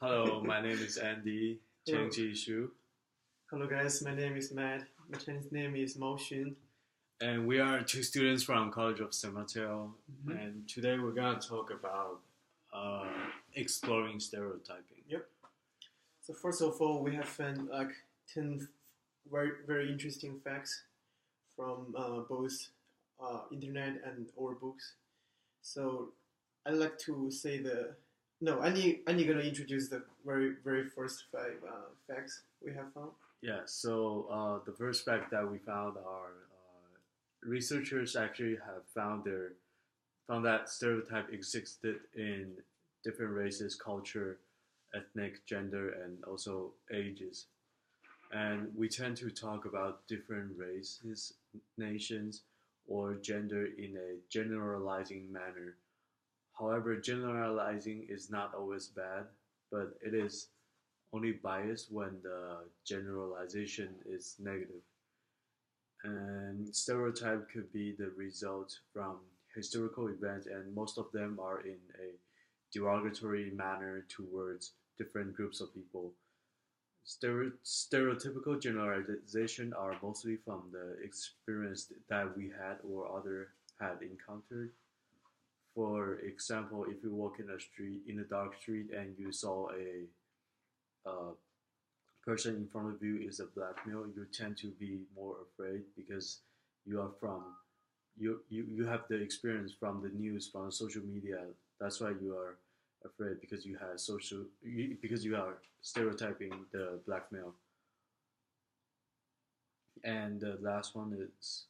Hello, my name is Andy Hello. Cheng-Chih, Hello guys, my name is Matt. My Chinese name is Mao Xun. and we are two students from College of San Mateo. Mm-hmm. And today we're gonna talk about uh, exploring stereotyping. Yep. So first of all, we have found like 10 very interesting facts from both internet and our books. So I'd like to say Andy gonna introduce the very first five facts we have found. Yeah. So the first fact that we found are researchers actually have found that stereotype existed in different races, culture, ethnic, gender, and also ages. And we tend to talk about different races, nations, or gender in a generalizing manner. However, generalizing is not always bad, but it is only biased when the generalization is negative. And stereotype could be the result from historical events, and most of them are in a derogatory manner towards different groups of people. Stereotypical generalization are mostly from the experience that we had or other had encountered. For example, if you walk in a dark street, and you saw a person in front of you is a black male, you tend to be more afraid because you are from you have the experience from the news, from social media. That's why you are afraid, because because you are stereotyping the black male. And the last one is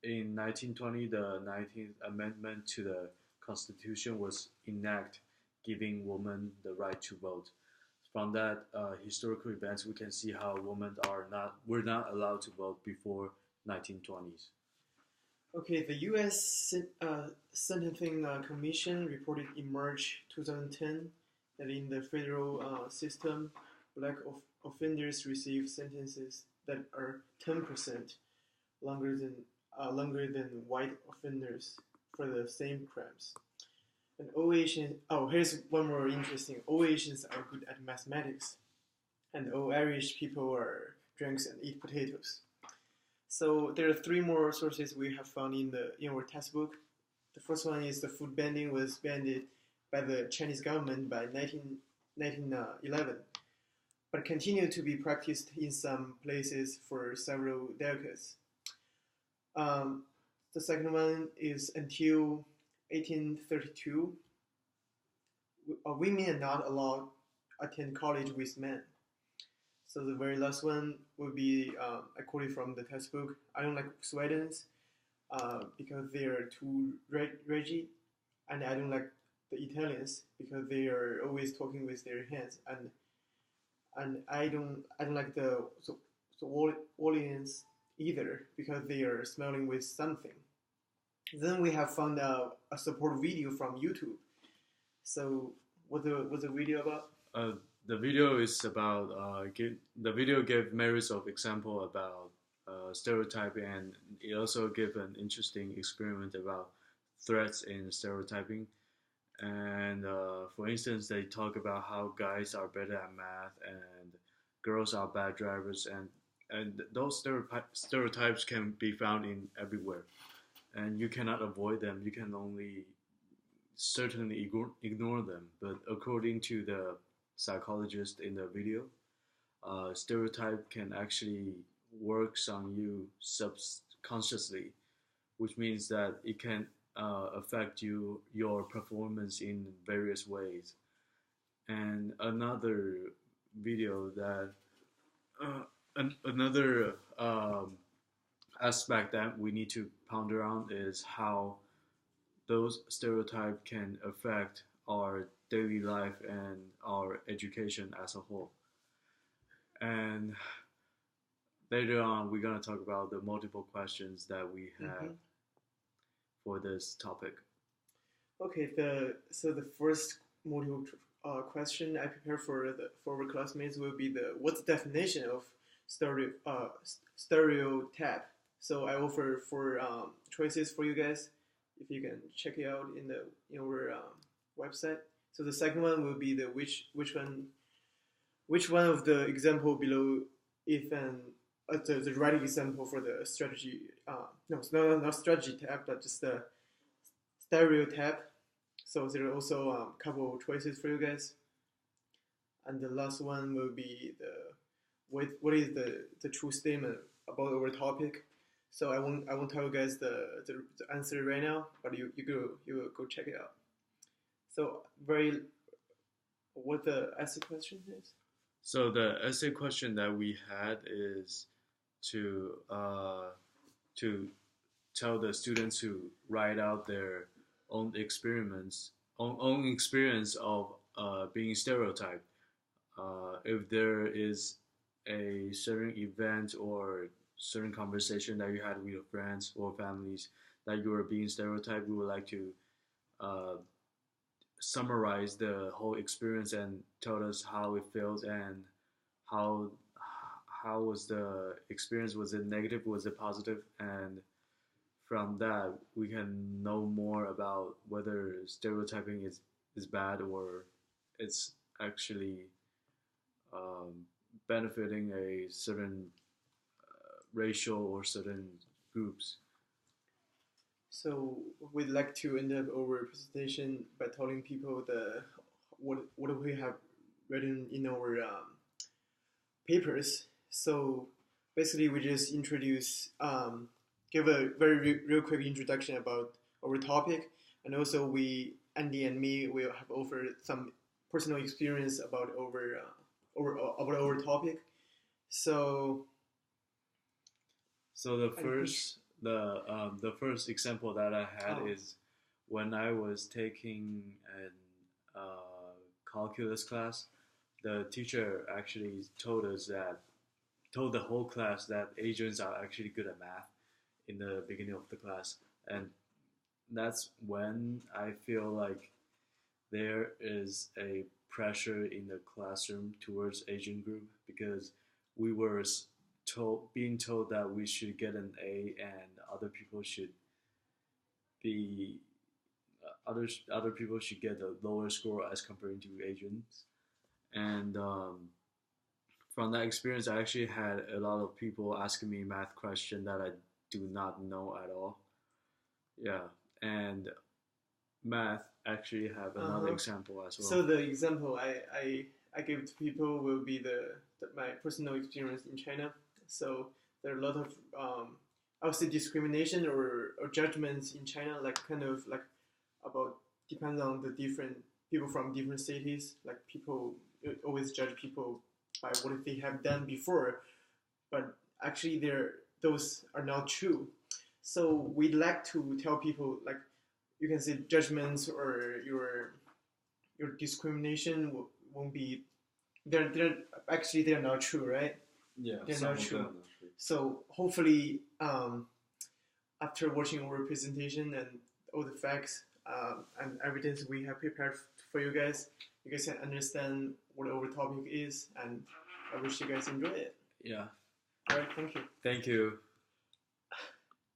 in 1920, the 19th Amendment to the Constitution was enacted, giving women the right to vote. From that historical events, we can see how women were not allowed to vote before 1920s. Okay, the U.S. Sentencing Commission reported in March 2010 that in the federal system, black offenders receive sentences that are 10% longer than white offenders for the same crimes. And all Asians. Oh, here's one more interesting. All Asians are good at mathematics, and all Irish people are drunks and eat potatoes. So there are three more sources we have found in our textbook. The first one is the food banning was banned by the Chinese government by 1911, but continued to be practiced in some places for several decades. Um, the second one is until 1832, women are not allowed to attend college with men. So the very last one will be, I quoted from the textbook, I don't like Swedes because they are too rigid, and I don't like the Italians because they are always talking with their hands, and I don't like the Orleans either because they are smelling with something. Then we have found a support video from YouTube. So what's the video about? Uh, the video is about the video gave merits of example about stereotyping, and it also gave an interesting experiment about threats in stereotyping. And for instance, they talk about how guys are better at math and girls are bad drivers, and those stereotypes can be found in everywhere, and you cannot avoid them. You can only certainly ignore them. But according to the psychologist in the video, stereotype can actually works on you subconsciously, which means that it can affect your performance in various ways. And another video that another aspect that we need to ponder on is how those stereotypes can affect our daily life and our education as a whole. And later on, we're going to talk about the multiple questions that we have for this topic. Okay, the first multiple question I prepare for our classmates will be what's the definition of stereotype. So I offer four choices for you guys. If you can check it out in our website. So the second one will be the which one of the example below if an the right example for the strategy no, not strategy tab, but just the stereo tab. So there are also a couple of choices for you guys. And the last one will be the what is the true statement about our topic. So I won't tell you guys the answer right now, but you go check it out. So what the essay question is? So the essay question that we had is to tell the students to write out their own own experience of being stereotyped. If there is a certain event or certain conversation that you had with your friends or families that you were being stereotyped, we would like to uh, summarize the whole experience and tell us how it feels and how how was the experience, was it negative, was it positive, and from that we can know more about whether stereotyping is bad or it's actually um, benefiting a certain racial or certain groups. So we'd like to end up our presentation by telling people what we have written in our papers. So basically, we just give a very real quick introduction about our topic, and also Andy and me will have offered some personal experience about our topic. So So the first example that I had is when I was taking an calculus class. The teacher actually told the whole class that Asians are actually good at math in the beginning of the class, and that's when I feel like there is a pressure in the classroom towards Asian group because we were being told that we should get an A and other people should be other people should get a lower score as compared to Asians. And from that experience, I actually had a lot of people asking me math questions that I do not know at all. Yeah, and math actually have another example as well. So the example I give to people will be my personal experience in China. So there are a lot of I would say discrimination or judgments in China, like kind of like about depends on the different people from different cities. Like people always judge people by what they have done before, but actually those are not true. So we'd like to tell people, like, you can say judgments or your discrimination won't be they're not true, right? Yeah, they're not true. So hopefully after watching our presentation and all the facts and evidence we have prepared for you guys can understand what our topic is, and I wish you guys enjoy it. Yeah. All right, thank you. Thank you.